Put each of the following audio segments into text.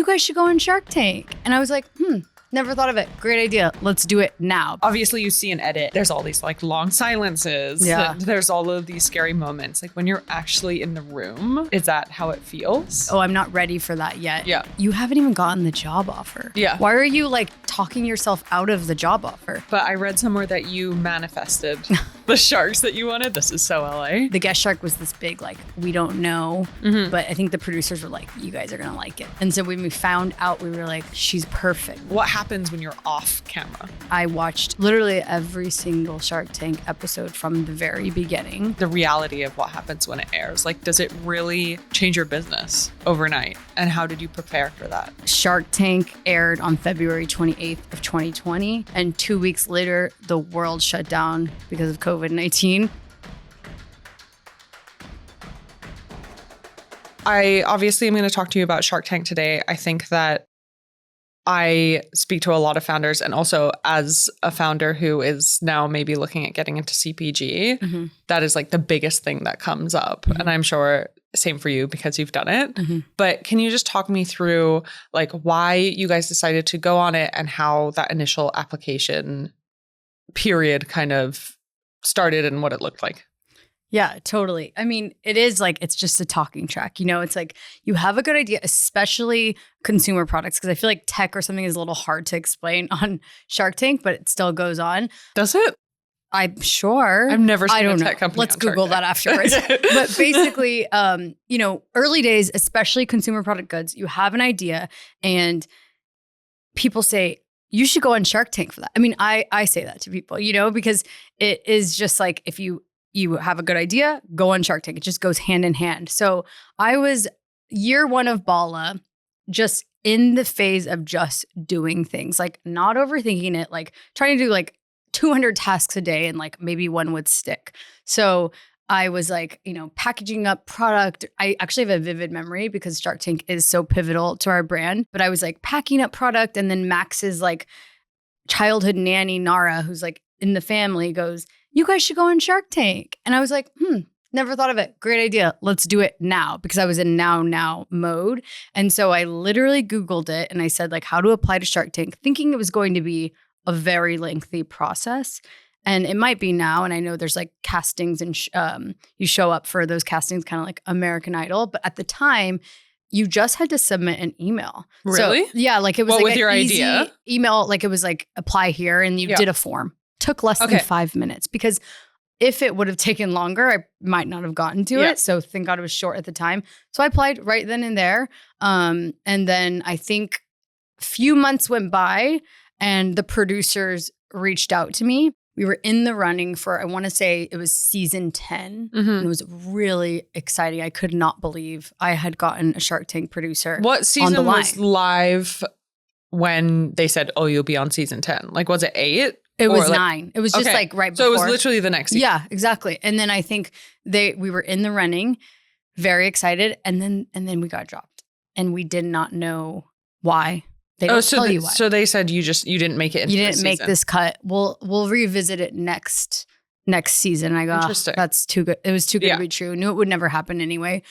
you guys should go on Shark Tank. And I was like, never thought of it. Great idea. Let's do it now. Obviously, you see an edit. There's all these like long silences. Yeah. And there's all of these scary moments. Like when you're actually in the room, is that how it feels? Oh, I'm not ready for that yet. Yeah. You haven't even gotten the job offer. Yeah. Why are you like talking yourself out of the job offer? But I read somewhere that you manifested the sharks that you wanted. This is so LA. The guest shark was this big, like, we don't know. But I think the producers were like, you guys are going to like it. And so when we found out, we were like, she's perfect. What happens when you're off camera? I watched literally every single Shark Tank episode from the very beginning. The reality of what happens when it airs. Like, does it really change your business overnight? And how did you prepare for that? Shark Tank aired on February 28th of 2020. And 2 weeks later, the world shut down because of COVID-19. I obviously am going to talk to you about Shark Tank today. I think that I speak to a lot of founders, and also as a founder who is now maybe looking at getting into CPG, that is like the biggest thing that comes up. And I'm sure same for you because you've done it. But can you just talk me through like why you guys decided to go on it and how that initial application period kind of started and what it looked like? Yeah, totally. I mean, it is like, it's just a talking track. You know, it's like you have a good idea, especially consumer products, because I feel like tech or something is a little hard to explain on Shark Tank, but it still goes on. Does it? I'm sure. I've never seen I don't a tech know. company. Let's on Shark Google Tank. that afterwards. But basically, you know, early days, especially consumer product goods, you have an idea and people say, you should go on Shark Tank for that. I mean, I say that to people, you know, because it is just like, if you have a good idea, go on Shark Tank. It just goes hand in hand. So I was year one of Bala, just in the phase of just doing things, like not overthinking it, like trying to do like 200 tasks a day and like maybe one would stick. So I was like, you know, packaging up product. I actually have a vivid memory because Shark Tank is so pivotal to our brand. But I was like packing up product, and then Max's like childhood nanny, Nara, who's like in the family, goes, you guys should go on Shark Tank. And I was like, never thought of it. Great idea. Let's do it now, because I was in now mode. And so I literally Googled it and I said like how to apply to Shark Tank, thinking it was going to be a very lengthy process. And it might be now. And I know there's like castings and you show up for those castings, kind of like American Idol. But at the time, you just had to submit an email. Really? So, yeah. Like it was like with an your easy idea? email. Like it was like apply here and you did a form. Took less than 5 minutes, because if it would have taken longer, I might not have gotten to it. So thank God it was short at the time. So I applied right then and there. And then I think a few months went by and the producers reached out to me. We were in the running for, I want to say it was season 10. And it was really exciting. I could not believe I had gotten a Shark Tank producer. What season on the was live when they said, oh, you'll be on season 10? Like, was it 8? It was 9. It was just like right before. So it was literally the next season. Yeah, exactly. And then I think we were in the running, very excited, and then we got dropped, and we did not know why. They don't tell you why. So they said you didn't make it into you this didn't make season. this cut. We'll revisit it next season. And I go, Interesting. That's too good. It was too good to be true. Knew it would never happen anyway.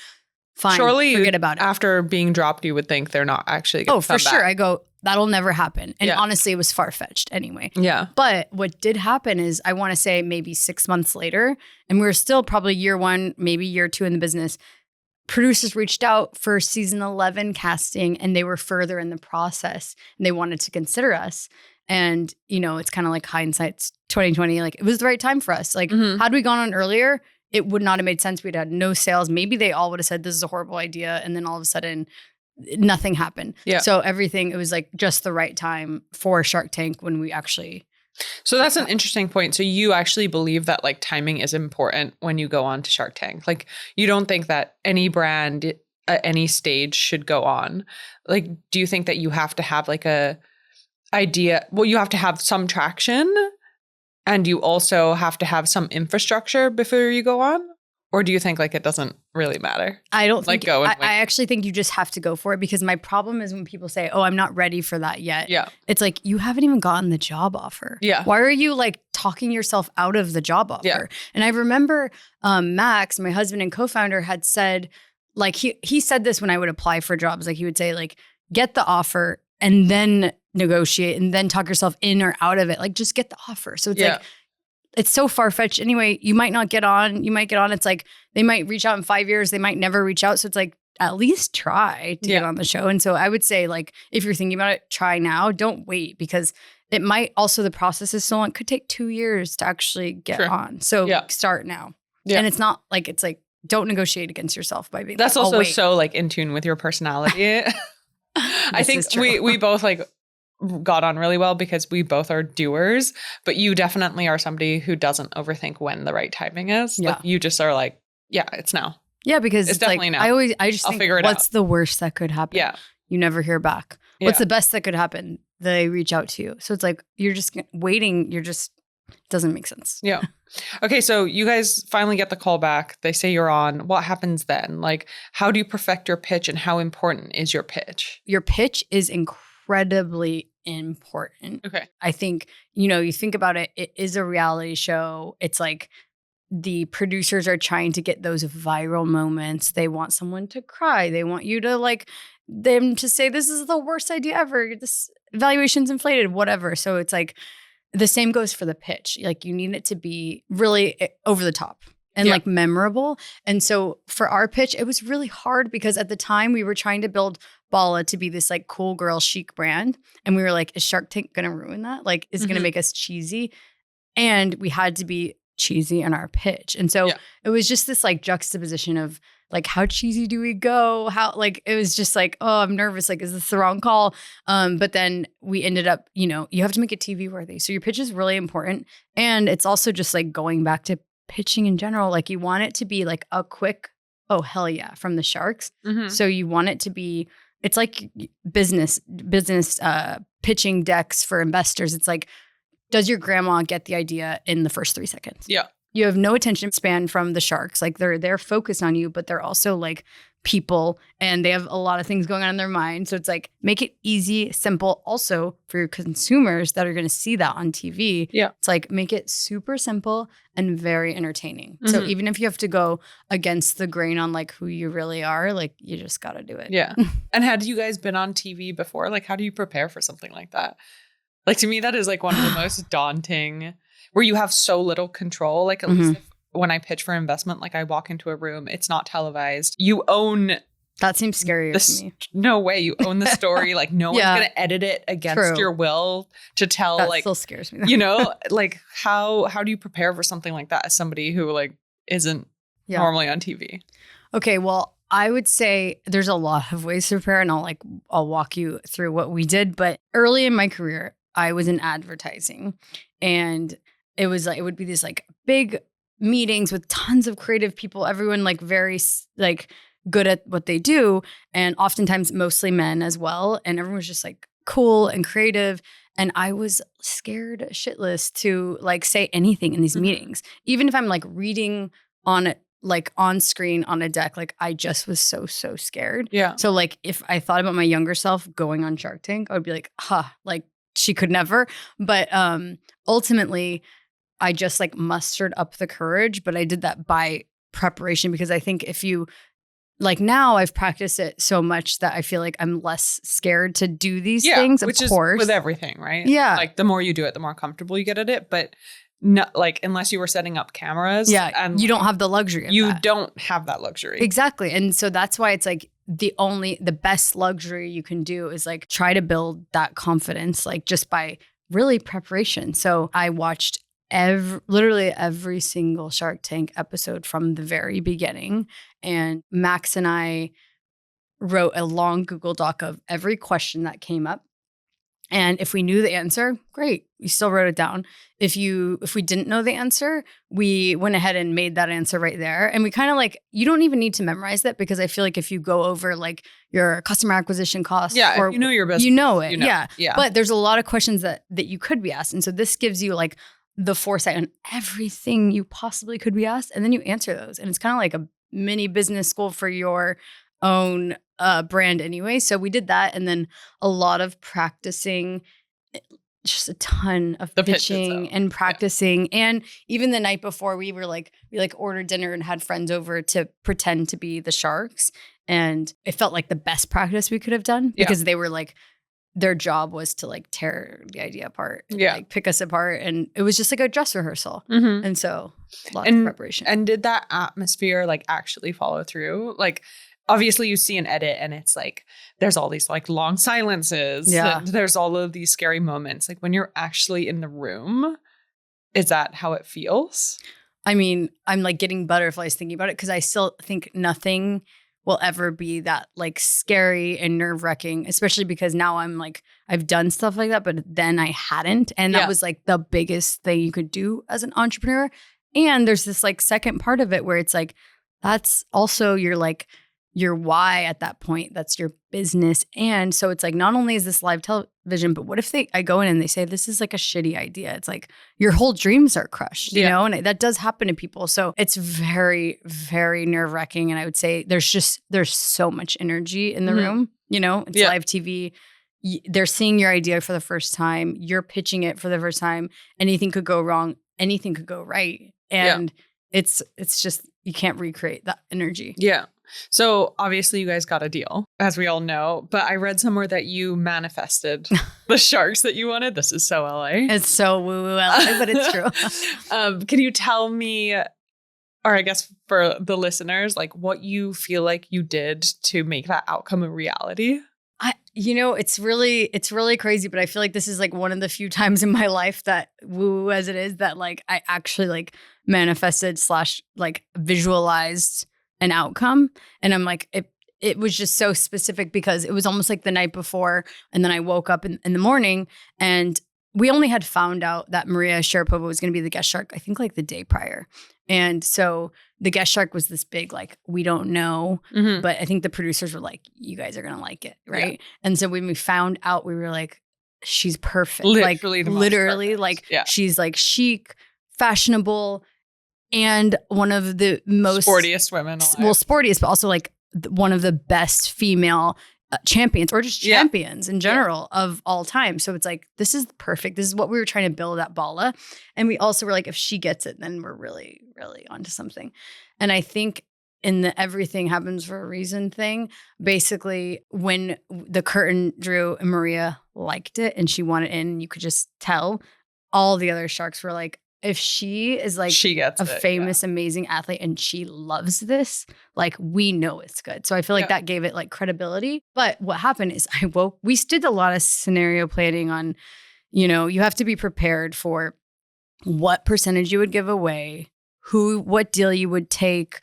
Fine, Surely forget about it. After being dropped, you would think they're not actually going to come for sure. back. I go, that'll never happen. And honestly, it was far-fetched anyway. Yeah. But what did happen is, I want to say maybe 6 months later, and we were still probably year 1, maybe year 2 in the business, producers reached out for season 11 casting, and they were further in the process and they wanted to consider us. And, you know, it's kind of like hindsight's 2020. Like, it was the right time for us. Like, had we gone on earlier, it would not have made sense. We'd had no sales. Maybe they all would have said, this is a horrible idea. And then all of a sudden, nothing happened. Yeah. So it was like just the right time for Shark Tank when we actually. So that's an interesting point. So you actually believe that like timing is important when you go on to Shark Tank. Like, you don't think that any brand at any stage should go on. Like, do you think that you have to have like a idea? Well, you have to have some traction, and you also have to have some infrastructure before you go on? Or do you think like it doesn't really matter? I don't like think, go and I actually think you just have to go for it, because my problem is when people say, oh, I'm not ready for that yet. Yeah. It's like, you haven't even gotten the job offer. Yeah. Why are you like talking yourself out of the job offer? Yeah. And I remember Max, my husband and co-founder, had said, like he said this when I would apply for jobs. Like, he would say like, get the offer and then negotiate and then talk yourself in or out of it. Like just get the offer. So it's like, it's so far-fetched anyway. You might not get on. You might get on. It's like they might reach out in 5 years. They might never reach out. So it's like at least try to get on the show. And so I would say like if you're thinking about it, try now. Don't wait because it might also the process is so long. It could take 2 years to actually get on. So start now. Yeah. And it's not like it's like don't negotiate against yourself by being that's like, also so like in tune with your personality. I think we both like got on really well because we both are doers, but you definitely are somebody who doesn't overthink when the right timing is. Yeah. Like you just are like, yeah, it's now. Yeah, because it's definitely like, now. I just think figure it what's out. The worst that could happen? Yeah. You never hear back. Yeah. What's the best that could happen? They reach out to you. So it's like, you're just waiting. Doesn't make sense. Yeah. Okay. So you guys finally get the call back. They say you're on. What happens then? Like, how do you perfect your pitch and how important is your pitch? Your pitch is incredibly important. Okay. I think, you think about it, it is a reality show. It's like the producers are trying to get those viral moments. They want someone to cry. They want you to like them to say, this is the worst idea ever. This valuation's inflated, whatever. So it's like the same goes for the pitch. Like you need it to be really over the top and like memorable. And so for our pitch, it was really hard because at the time we were trying to build Bala to be this like cool girl chic brand. And we were like, is Shark Tank going to ruin that? Like, is it going to make us cheesy? And we had to be cheesy in our pitch. And so it was just this like juxtaposition of like, how cheesy do we go? How like, it was just like, oh, I'm nervous. Like, is this the wrong call? But then we ended up, you have to make it TV worthy. So your pitch is really important. And it's also just like going back to pitching in general. Like you want it to be like a quick, oh, hell yeah, from the Sharks. So you want it to be, it's like business pitching decks for investors. It's like, does your grandma get the idea in the first 3 seconds? Yeah. You have no attention span from the Sharks. Like they're focused on you, but they're also like people and they have a lot of things going on in their mind. So it's like, make it easy, simple. Also for your consumers that are going to see that on TV. Yeah. It's like, make it super simple and very entertaining. So even if you have to go against the grain on like who you really are, like you just got to do it. Yeah. And had you guys been on TV before? Like, how do you prepare for something like that? Like, to me, that is like one of the most daunting, where you have so little control. Like, at least when I pitch for investment, like I walk into a room, it's not televised. You own. That seems scary to me. No way. You own the story. Like, no one's going to edit it against your will to tell. That like, still scares me. Like how do you prepare for something like that as somebody who like isn't normally on TV? Okay, well, I would say there's a lot of ways to prepare, and I'll walk you through what we did. But early in my career, I was in advertising, and it would be these like big meetings with tons of creative people, everyone like very like good at what they do, and oftentimes mostly men as well. And everyone was just like cool and creative. And I was scared shitless to like say anything in these meetings, even if I'm like reading on it, like on screen on a deck. Like I just was so scared. Yeah. So like if I thought about my younger self going on Shark Tank, I would be like, like she could never. But ultimately, I just like mustered up the courage. But I did that by preparation, because I think if you like now I've practiced it so much that I feel like I'm less scared to do these things. Of course, is with everything, right? Yeah. Like the more you do it, the more comfortable you get at it. But not like unless you were setting up cameras. Yeah. And you don't have the luxury of you that. don't have that luxury. Exactly. And so that's why it's like the best luxury you can do is like try to build that confidence, like just by really preparation. So I watched literally every single Shark Tank episode from the very beginning. And Max and I wrote a long Google Doc of every question that came up. And if we knew the answer, great. We still wrote it down. If we didn't know the answer, we went ahead and made that answer right there. And we kind of like, you don't even need to memorize that, because I feel like if you go over like your customer acquisition costs, or if you know your business, you know it. Yeah. But there's a lot of questions that you could be asked. And so this gives you like the foresight on everything you possibly could be asked. And then you answer those. And it's kind of like a mini business school for your own brand anyway. So we did that. And then a lot of practicing just a ton of The pitch pitching itself. and practicing. And even the night before, we ordered dinner and had friends over to pretend to be the sharks. And it felt like the best practice we could have done because they were like, their job was to like tear the idea apart, like pick us apart. And it was just like a dress rehearsal. Mm-hmm. And so lots of preparation. And did that atmosphere like actually follow through? Like, obviously you see an edit and it's like, there's all these like long silences. Yeah. And there's all of these scary moments. Like when you're actually in the room, is that how it feels? I mean, I'm like getting butterflies thinking about it because I still think nothing will ever be that like scary and nerve-wracking, especially because now I'm like, I've done stuff like that, but then I hadn't. And that was like the biggest thing you could do as an entrepreneur. And there's this like second part of it where it's like, that's also your why at that point. That's your business. And so it's like, not only is this live television, but what if I go in and they say, this is like a shitty idea. It's like your whole dreams are crushed, you know? And that does happen to people. So it's very, very nerve wracking. And I would say there's so much energy in the room, you know, it's live TV. They're seeing your idea for the first time. You're pitching it for the first time. Anything could go wrong. Anything could go right. And it's just, you can't recreate that energy. Yeah. So obviously you guys got a deal, as we all know, but I read somewhere that you manifested the sharks that you wanted. This is so LA. It's so woo-woo LA, but it's true. Can you tell me, or I guess for the listeners, like what you feel like you did to make that outcome a reality? It's really crazy, but I feel like this is like one of the few times in my life that woo as it is that like I actually like manifested / like visualized an outcome. And I'm like, it was just so specific because it was almost like the night before. And then I woke up in the morning and we only had found out that Maria Sharapova was going to be the guest shark, I think like the day prior. And so the guest shark was this big, like, we don't know, but I think the producers were like, you guys are going to like it. Right. Yeah. And so when we found out, we were like, she's perfect. Literally, she's like chic, fashionable, and one of the most sportiest women alive. Well, sportiest, but also like one of the best female champions or just champions in general of all time. So it's like, this is perfect. This is what we were trying to build at Bala. And we also were like, if she gets it, then we're really, really onto something. And I think in the everything happens for a reason thing, basically when the curtain drew and Maria liked it and she wanted in, you could just tell all the other sharks were like, if she is like she gets a famous, amazing athlete and she loves this, like we know it's good. So I feel like that gave it like credibility. But what happened is we did a lot of scenario planning on, you have to be prepared for what percentage you would give away, what deal you would take,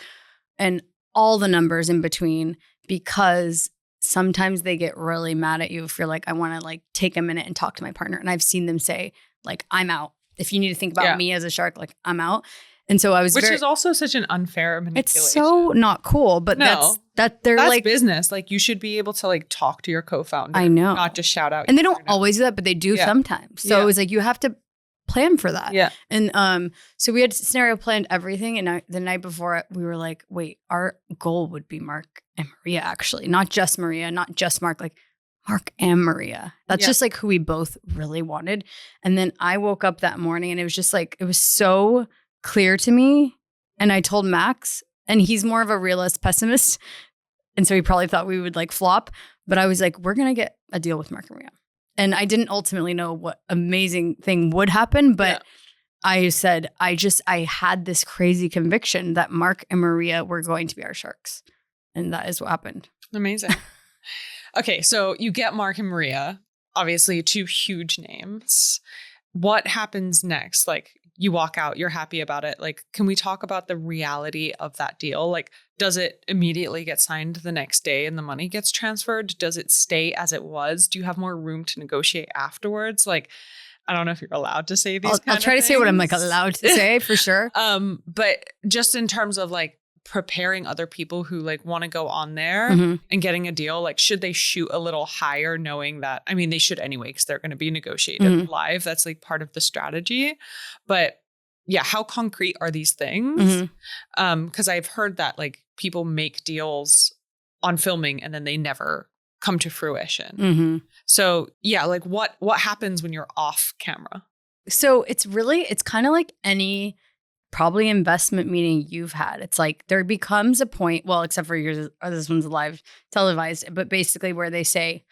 and all the numbers in between, because sometimes they get really mad at you if you're like, I want to like take a minute and talk to my partner. And I've seen them say like, I'm out. If you need to think about me as a shark, like I'm out. And so I was Which is also such an unfair manipulation. It's so not cool, but that's like business. Like you should be able to like talk to your co-founder. I know. Not just shout out. And they don't always do that, but they do sometimes. So it was like, you have to plan for that. Yeah. And so we had scenario planned everything. And the night before we were like, wait, our goal would be Mark and Maria, actually. Not just Maria, not just Mark, like Mark and Maria. That's just like who we both really wanted. And then I woke up that morning and it was just like, it was so clear to me. And I told Max, and he's more of a realist pessimist. And so he probably thought we would like flop. But I was like, we're going to get a deal with Mark and Maria. And I didn't ultimately know what amazing thing would happen. But I said, I had this crazy conviction that Mark and Maria were going to be our sharks. And that is what happened. Amazing. Okay, so you get Mark and Maria, obviously 2 huge names. What happens next? Like you walk out, you're happy about it. Like, can we talk about the reality of that deal? Like, does it immediately get signed the next day and the money gets transferred? Does it stay as it was? Do you have more room to negotiate afterwards? Like, I don't know if you're allowed to say these. I'll try to say what I'm like allowed to say for sure. But just in terms of like preparing other people who like want to go on there and getting a deal, like should they shoot a little higher knowing that, I mean, they should anyway, because they're going to be negotiated live. That's like part of the strategy. But yeah, how concrete are these things? Because I've heard that like people make deals on filming and then they never come to fruition. Mm-hmm. So yeah, like what happens when you're off camera? So it's kind of like any probably investment meeting you've had. It's like there becomes a point, well, except for yours, this one's live televised, but basically where they say,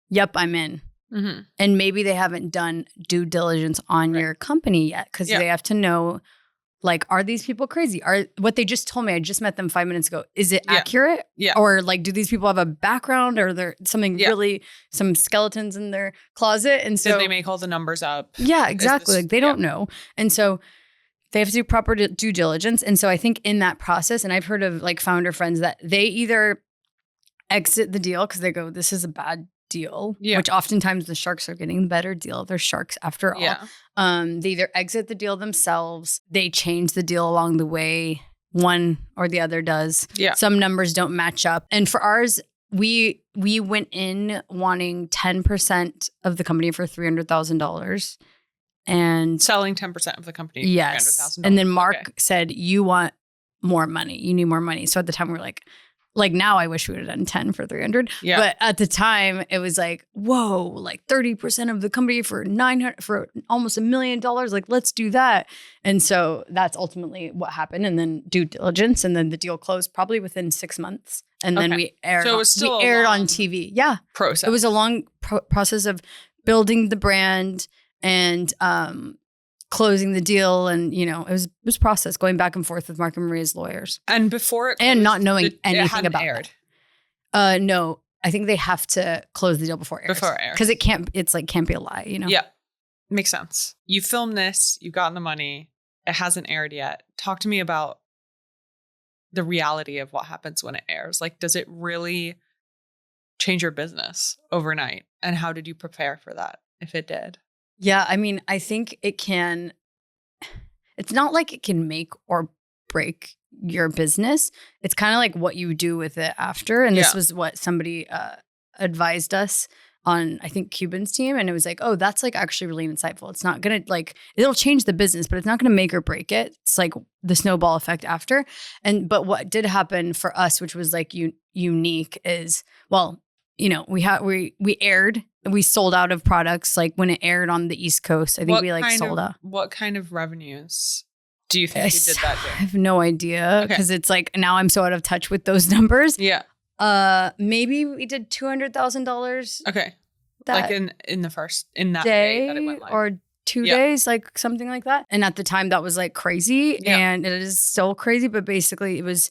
yep, I'm in. Mm-hmm. And maybe they haven't done due diligence on your company yet because they have to know, like, are these people crazy? Are what they just told me, I just met them 5 minutes ago. Is it accurate? Yeah. Or like, do these people have a background or there something really, some skeletons in their closet? And so did they make all the numbers up? Yeah, exactly. Like they don't know. And so they have to do proper due diligence. And so I think in that process, and I've heard of like founder friends that they either exit the deal because they go, this is a bad deal, which oftentimes the sharks are getting the better deal. They're sharks after all. Yeah. They either exit the deal themselves, they change the deal along the way, one or the other does. Yeah. Some numbers don't match up. And for ours, we went in wanting 10% of the company for $300,000. And selling 10% of the company for $300,000. And then Mark said, you want more money. You need more money. So at the time we were like now I wish we would have done 10 for 300. Yeah. But at the time it was like, whoa, like 30% of the company for 900 for almost $1 million. Like, let's do that. And so that's ultimately what happened. And then due diligence. And then the deal closed probably within 6 months. And then we aired, so it was still on TV. Yeah. Process. It was a long process of building the brand and closing the deal, and it was process going back and forth with Mark and Maria's lawyers, and before it closed, and not knowing anything about aired. It. No, I think they have to close the deal before it airs. Because it can't. It's like can't be a lie. Yeah, makes sense. You filmed this, you've gotten the money, it hasn't aired yet. Talk to me about the reality of what happens when it airs. Like, does it really change your business overnight? And how did you prepare for that if it did? Yeah, I mean, I think it can, it's not like it can make or break your business. It's kind of like what you do with it after. And this was what somebody advised us on, I think, Cuban's team. And it was like, oh, that's like actually really insightful. It's not going to like, it'll change the business, but it's not going to make or break it. It's like the snowball effect after. But what did happen for us, which was like unique is, well, we aired. We sold out of products like when it aired on the East Coast. I think we like sold out. What kind of revenues do you think you did that day? I have no idea because it's like now I'm so out of touch with those numbers. Yeah. Maybe we did $200,000. Okay. Like in that day that it went live. Or 2 days, like something like that. And at the time that was like crazy, and it is still crazy. But basically, it was.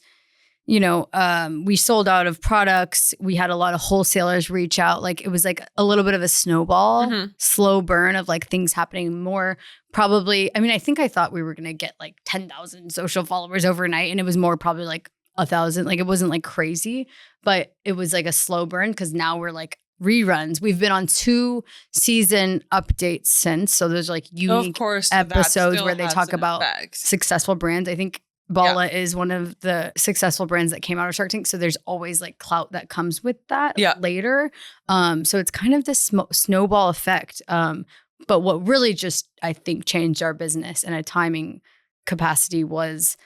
We sold out of products. We had a lot of wholesalers reach out. Like it was like a little bit of a snowball, slow burn of like things happening more. Probably, I mean, I think I thought we were going to get like 10,000 social followers overnight, and it was more probably like 1,000. Like it wasn't like crazy, but it was like a slow burn because now we're like reruns. We've been on 2 season updates since. So there's like unique episodes where they talk about successful brands. I think Bala is one of the successful brands that came out of Shark Tank. So there's always like clout that comes with that later. So it's kind of this snowball effect. But what really just, I think, changed our business in a timing capacity was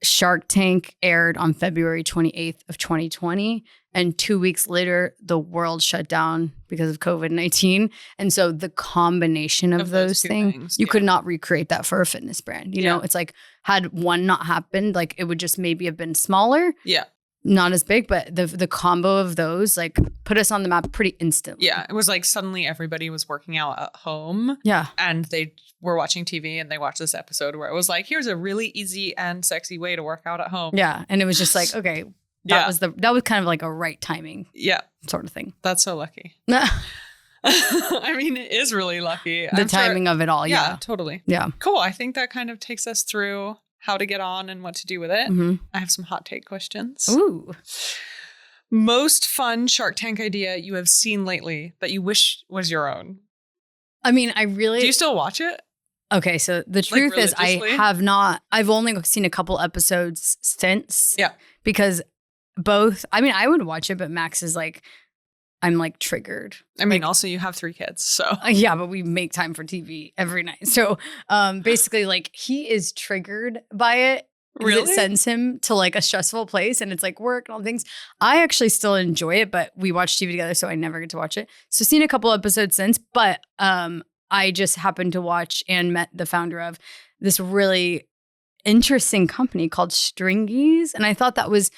Shark Tank aired on February 28th of 2020. And 2 weeks later, the world shut down because of COVID-19. And so the combination of those things, you could not recreate that for a fitness brand. You know, it's like had one not happened, like it would just maybe have been smaller. Yeah. Not as big, but the combo of those like put us on the map pretty instantly. Yeah. It was like suddenly everybody was working out at home. Yeah. And they were watching TV and they watched this episode where it was like, here's a really easy and sexy way to work out at home. Yeah. And it was just like, okay, that was kind of like a right timing. Yeah. Sort of thing. That's so lucky. I mean, it is really lucky. The timing of it all. Yeah. Totally. Yeah. Cool. I think that kind of takes us through how to get on and what to do with it. Mm-hmm. I have some hot take questions. Ooh. Most fun Shark Tank idea you have seen lately that you wish was your own? I mean, do you still watch it? Okay, so the truth is I have not. I've only seen a couple episodes since. Yeah. Because I would watch it, but Max is like, I'm like triggered. I mean, also you have 3 kids, so. Yeah, but we make time for TV every night. So basically like he is triggered by it Because Really? it sends him to like a stressful place and it's like work and all things. I actually still enjoy it, but we watch TV together, so I never get to watch it. So seen a couple episodes since, but I just happened to watch and met the founder of this really interesting company called Stringies. And I thought that was,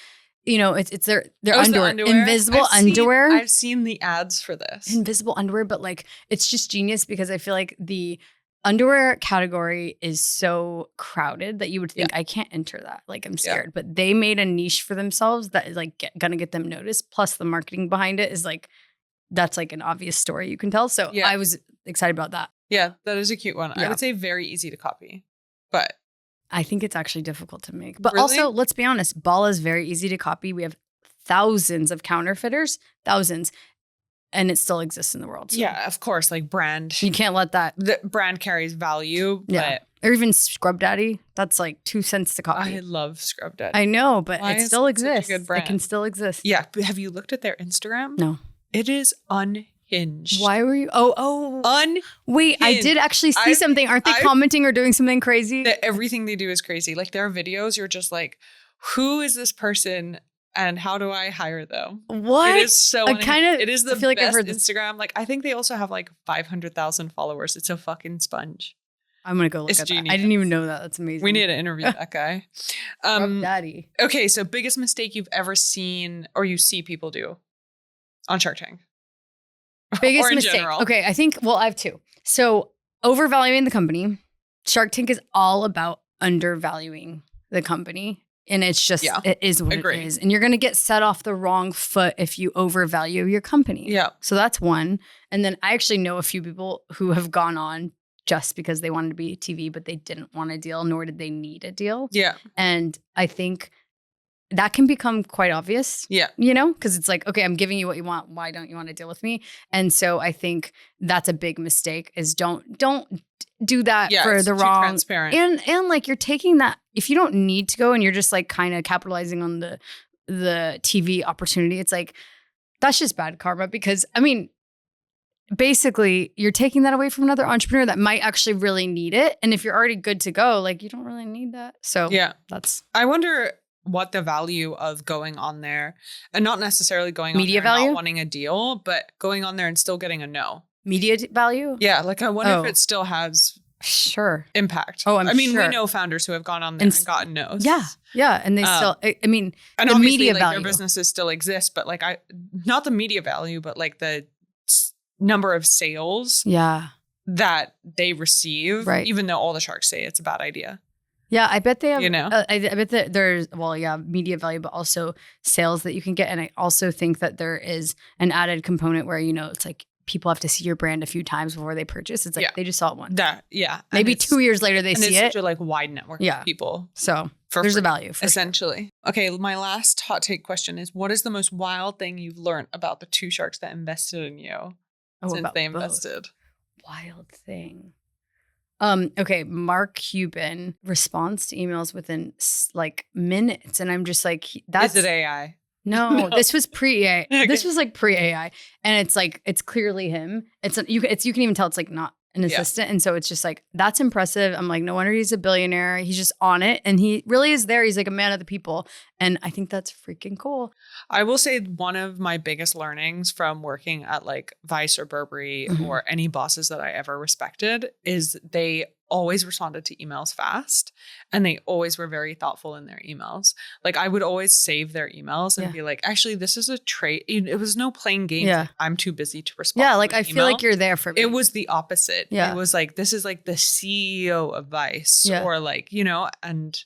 it's their underwear. Invisible underwear. I've seen the ads for this. Invisible underwear, but like it's just genius because I feel like the underwear category is so crowded that you would think I can't enter that. Like I'm scared, but they made a niche for themselves that is like gonna get them noticed. Plus the marketing behind it is like, that's like an obvious story you can tell. So I was excited about that. Yeah, that is a cute one. Yeah. I would say very easy to copy, but I think it's actually difficult to make. But Really? also, let's be honest, Bala is very easy to copy. We have thousands of counterfeiters, thousands, and it still exists in the world. So yeah, of course, like brand. you can't let that. The brand carries value, Yeah. Or even Scrub Daddy. That's like 2 cents to but copy. I love Scrub Daddy. I know, but Why it is still it such a exists. good brand? It can still exist. Yeah, but have you looked at their Instagram? No. It is unhinged. Why were you? Oh. Wait, I did actually see something. Aren't they commenting or doing something crazy? Everything they do is crazy. Like their videos, you're just like, who is this person and how do I hire them? What? It is so it is the I feel like I've best heard this. Instagram. Like I think they also have like 500,000 followers. It's a fucking sponge. I'm going to go look It's at genius. that. I didn't even know that. That's amazing. We need to interview that guy. Scrub Daddy. Okay, so biggest mistake you've ever seen or you see people do on Shark Tank? Biggest or in mistake. general. Okay, I think, I have 2. So overvaluing the company. Shark Tank is all about undervaluing the company. And it's just, it is what Agree. it is. And you're going to get set off the wrong foot if you overvalue your company. Yeah. So that's one. And then I actually know a few people who have gone on just because they wanted to be TV, but they didn't want a deal, nor did they need a deal. Yeah. And I think that can become quite obvious. Yeah. Because it's like, okay, I'm giving you what you want. Why don't you want to deal with me? And so I think that's a big mistake is don't do that for the wrong. Transparent. And like you're taking that, if you don't need to go and you're just like kind of capitalizing on the TV opportunity, it's like, that's just bad karma because I mean, basically you're taking that away from another entrepreneur that might actually really need it. And if you're already good to go, like you don't really need that. So I wonder what the value of going on there and not necessarily going media on there value, not wanting a deal, but going on there and still getting a no. Media value? Yeah. Like I wonder if it still has impact. Oh, I mean, we know founders who have gone on there and gotten no's. Yeah. Yeah. And they still, I mean, and the media like value. Their businesses still exist, but like not the media value, but like the number of sales that they receive, even though all the sharks say it's a bad idea. Yeah, I bet they have, I bet that there's, media value, but also sales that you can get. And I also think that there is an added component where, it's like people have to see your brand a few times before they purchase. It's like they just saw it once. Maybe 2 years later they see it. It's such a like wide network of people. So there's a value for essentially. Sure. Okay, my last hot take question is, what is the most wild thing you've learned about the 2 sharks that invested in you since they invested? Wild thing. Okay, Mark Cuban responds to emails within like minutes, and I'm just like, that's is it AI? No, this was pre-AI. Okay. This was like pre-AI, and it's like it's clearly him. You can even tell it's like not an assistant, and so it's just like that's impressive. I'm like, no wonder he's a billionaire. He's just on it, and he really is there. He's like a man of the people, and I think that's freaking cool. I will say one of my biggest learnings from working at like Vice or Burberry or any bosses that I ever respected is they always responded to emails fast and they always were very thoughtful in their emails. Like I would always save their emails and be like, actually, this is a trait. It was no playing games. Yeah. Like, I'm too busy to respond. Yeah. Like I feel like you're there for me. It was the opposite. Yeah. It was like, this is like the CEO of Vice or like, and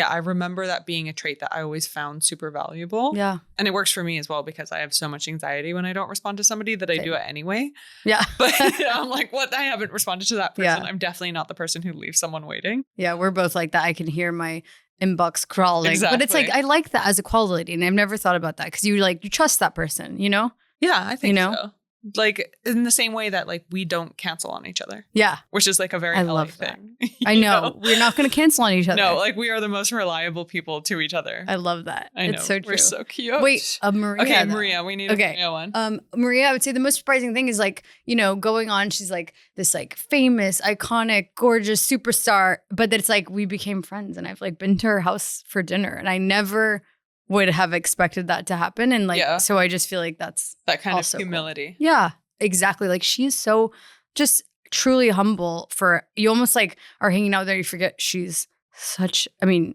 I remember that being a trait that I always found super valuable. Yeah. And it works for me as well because I have so much anxiety when I don't respond to somebody that I do it anyway. Yeah. But I'm like, what? I haven't responded to that person. Yeah. I'm definitely not the person who leaves someone waiting. Yeah. We're both like that. I can hear my inbox crawling. Exactly. But it's like, I like that as a quality. And I've never thought about that because you trust that person, Yeah, I think so. like in the same way that like we don't cancel on each other. Yeah. Which is like a very I LA love that. thing. I know. We're not going to cancel on each other. No, like we are the most reliable people to each other. I love that. I know. It's so true. We're so cute. Wait, Maria. Okay, though. Maria. We need a Maria one. Maria, I would say the most surprising thing is like, you know, going on, she's like this like famous, iconic, gorgeous superstar, but that it's like we became friends and I've like been to her house for dinner and I never would have expected that to happen. And like, so I just feel like that's that kind of also humility. Cool. Yeah, exactly. Like she is so just truly humble for you almost like are hanging out there. You forget she's such, I mean,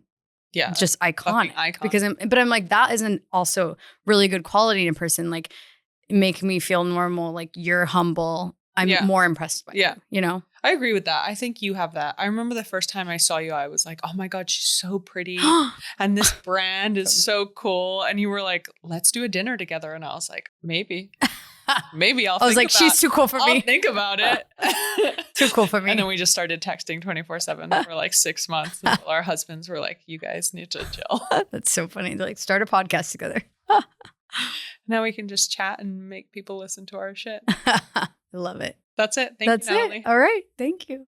just iconic. Because I'm like, that isn't also really good quality in a person. Like make me feel normal. Like you're humble. I'm more impressed by you, you know? I agree with that. I think you have that. I remember the first time I saw you, I was like, oh my God, she's so pretty. And this brand is so cool. And you were like, let's do a dinner together. And I was like, maybe I was like, she's too cool for me. I'll think about it. Too cool for me. And then we just started texting 24/7 for like 6 months until our husbands were like, you guys need to chill. That's so funny. They're like, start a podcast together. Now we can just chat and make people listen to our shit. I love it. That's it. Thank you, Natalie. All right. Thank you.